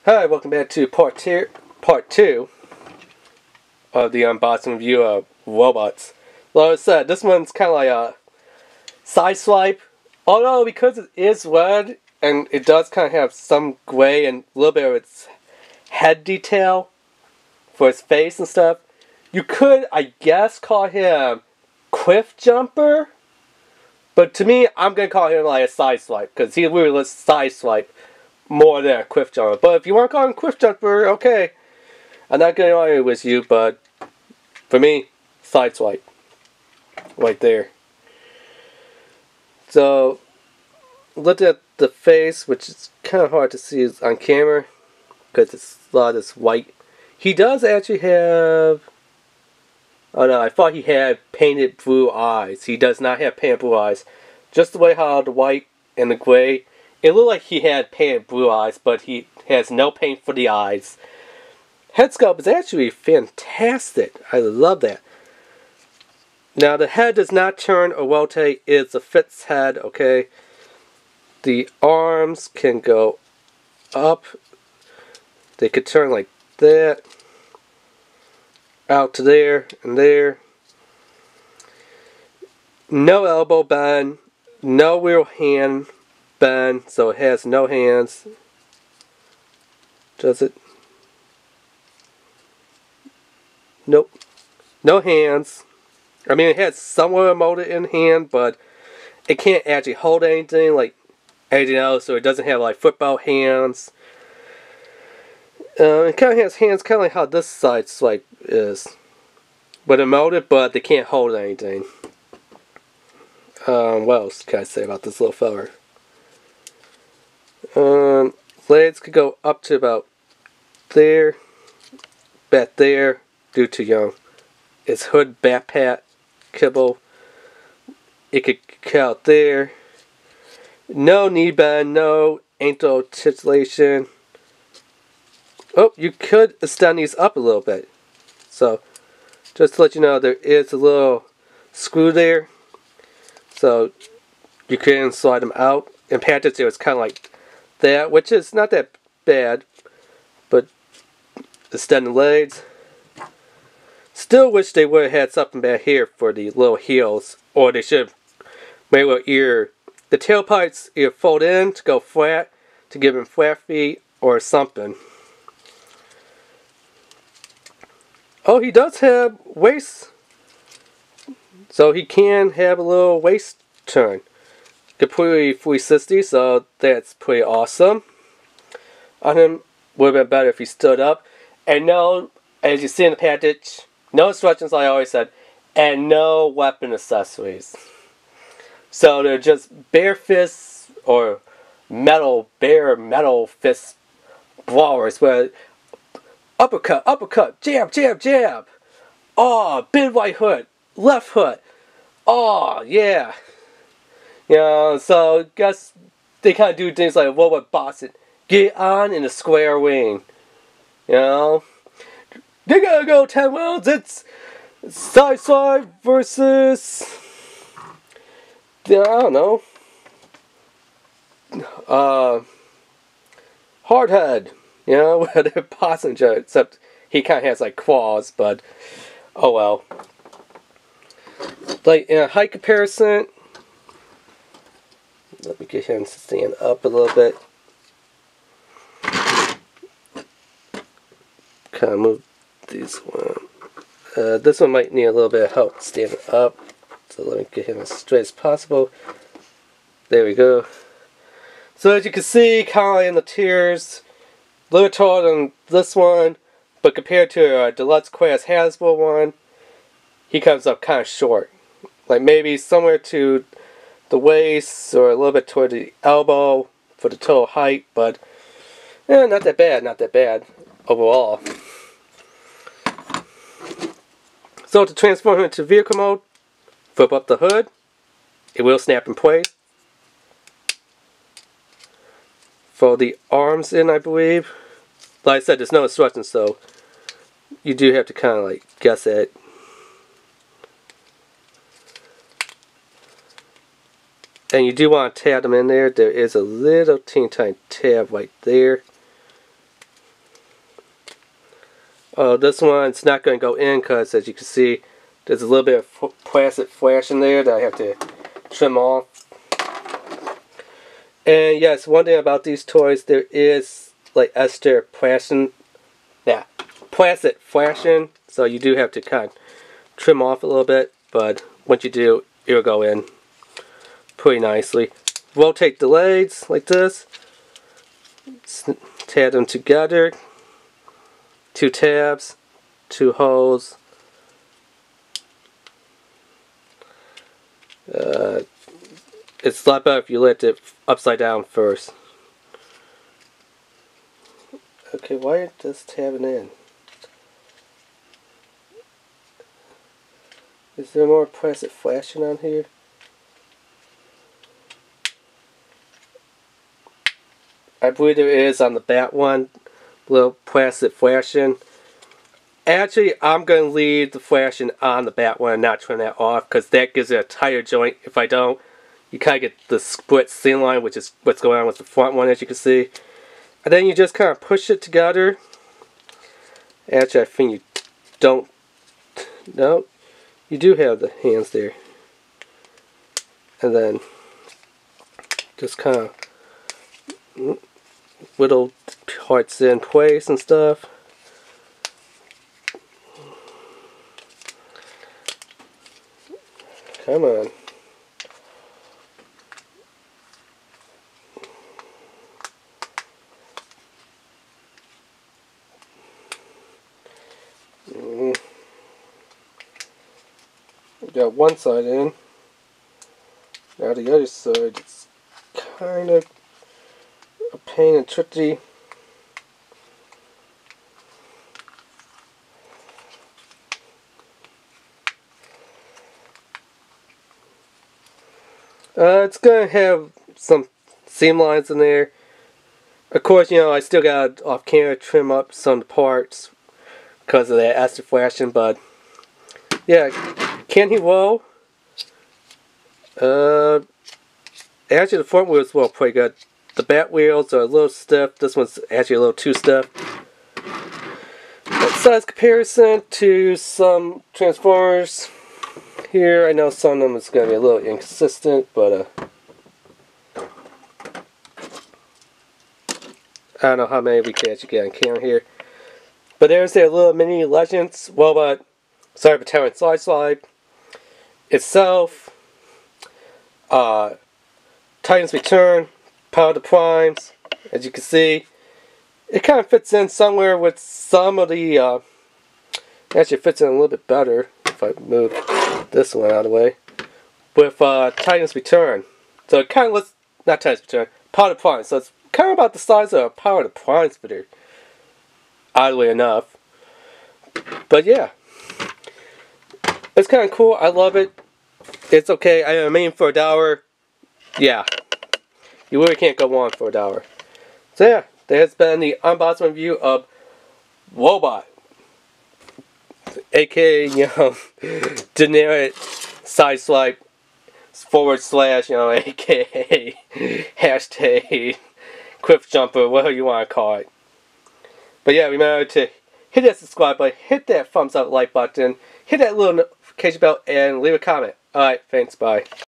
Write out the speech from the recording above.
Hi, welcome back to part two of the unboxing review of robots. Like I said, this one's kind of like a side swipe. Although because it is red and it does kind of have some gray and a little bit of its head detail for its face and stuff, you could, I guess, call him Cliff Jumper. But to me, I'm gonna call him like a side swipe because he really looks side swipe more than a Cliff Jumper. But if you want to call him Cliff Jumper, okay. I'm not going to argue with you, but for me, side swipe. Right there. So, look at the face, which is kind of hard to see on camera because it's a lot of this white. He does actually have... Oh no, I thought he had painted blue eyes. He does not have painted blue eyes. Just the way how the white and the gray, it looked like he had painted blue eyes, but he has no paint for the eyes. Head sculpt is actually fantastic. I love that. Now the head does not turn or rotate. It's a fixed head, okay? The arms can go up. They could turn like that. Out to there and there. No elbow bend. No real hand bend. So it has no hands. Does it? Nope. No hands. I mean, it has somewhat molded in hand, but it can't actually hold anything like anything else, so it doesn't have like football hands. It kind of has hands kind of like how this side swipe is. But they're molded, but they can't hold anything. What else can I say about this little feller? Legs could go up to about there. Back there. Due to its hood backpack kibble. It could cut out there. No knee bend, no ankle titillation. Oh, you could extend these up a little bit. So, just to let you know, there is a little screw there. So, you can slide them out. In patches, it was kind of like that, which is not that bad. But, extend the legs. Still wish they would have had something back here for the little heels. Or they should have made a little ear. The tailpipes either fold in to go flat, to give them flat feet, or something. Oh, he does have waist. So he can have a little waist turn. Completely 360, so that's pretty awesome. On him, would have been better if he stood up. And no, as you see in the package, no instructions like I always said, and no weapon accessories. So they're just bare fists or bare metal fist brawlers where uppercut, uppercut, jab, jab, jab. Oh, big right hook, left hook. Oh, yeah. So I guess they kind of do things like robot boxing. Get on in a square ring. They gotta go 10 rounds. It's side swipe versus... I don't know. Hardhead. Where they're boxing each other. Except he kind of has like claws, but oh well. Like in a height comparison, let me get him to stand up a little bit. Kind of move these one. This one might need a little bit of help standing up. So let me get him as straight as possible. There we go. So as you can see, kind of in the tiers, a little taller than this one, but compared to a Deluxe Class Hasbro one, he comes up kind of short. Like maybe somewhere to the waist or a little bit toward the elbow for the total height, but not that bad, not that bad overall. So to transform him into vehicle mode, flip up the hood. It will snap in place. Fold the arms in, I believe. Like I said, there's no instructions, so you do have to kind of like guess at it. And you do want to tab them in there. There is a little teeny tiny tab right there. This one's not going to go in because, as you can see, there's a little bit of plastic flash in there that I have to trim off. And yes, one thing about these toys, there is like extra plastic flashing, so you do have to kind of trim off a little bit, but once you do, it'll go in pretty nicely. Rotate the legs like this, tab them together, 2 tabs, 2 holes. It's a lot better if you lift it upside down first. Okay, why are this tabbing in? Is there more plastic flashing on here? I believe there is on the bat one, little plastic flashing. Actually, I'm going to leave the flashing on the bat one and not turn that off, because that gives it a tighter joint. If I don't, you kind of get the split seam line, which is what's going on with the front one, as you can see. And then you just kind of push it together. Actually, I think you don't. No, you do have the hands there. And then just kind of whittle parts in place and stuff. Come on. Got one side in. Now the other side, it's kind of a pain and tricky. It's going to have some seam lines in there. Of course, you know, I still got off camera trim up some parts because of that extra flashing, but yeah, can he roll? Actually, the front wheels roll pretty good. The back wheels are a little stiff. This one's actually a little too stiff. But size comparison to some Transformers here, I know some of them is going to be a little inconsistent, but I don't know how many we can actually get on camera here. But there's their little mini Legends robot, Cyberterran Slide itself. Titans Return, Power of the Primes. As you can see, it kind of fits in somewhere with some of the. Actually, it fits in a little bit better if I move this one out of the way. With Titans Return. So it kind of looks, not Titans Return, Power of the Primes. So it's kind of about the size of a Power of the Primes figure. Oddly enough. But yeah. It's kind of cool. I love it. It's okay. I am aiming for $1. Yeah. You really can't go wrong for $1. So yeah. There has been the unboxing review of Robot. AKA, you know, generic side swipe / you know, AKA hashtag quick jumper, whatever you want to call it. But yeah, remember to hit that subscribe button, hit that thumbs up like button, hit that little notification bell, and leave a comment. Alright, thanks, bye.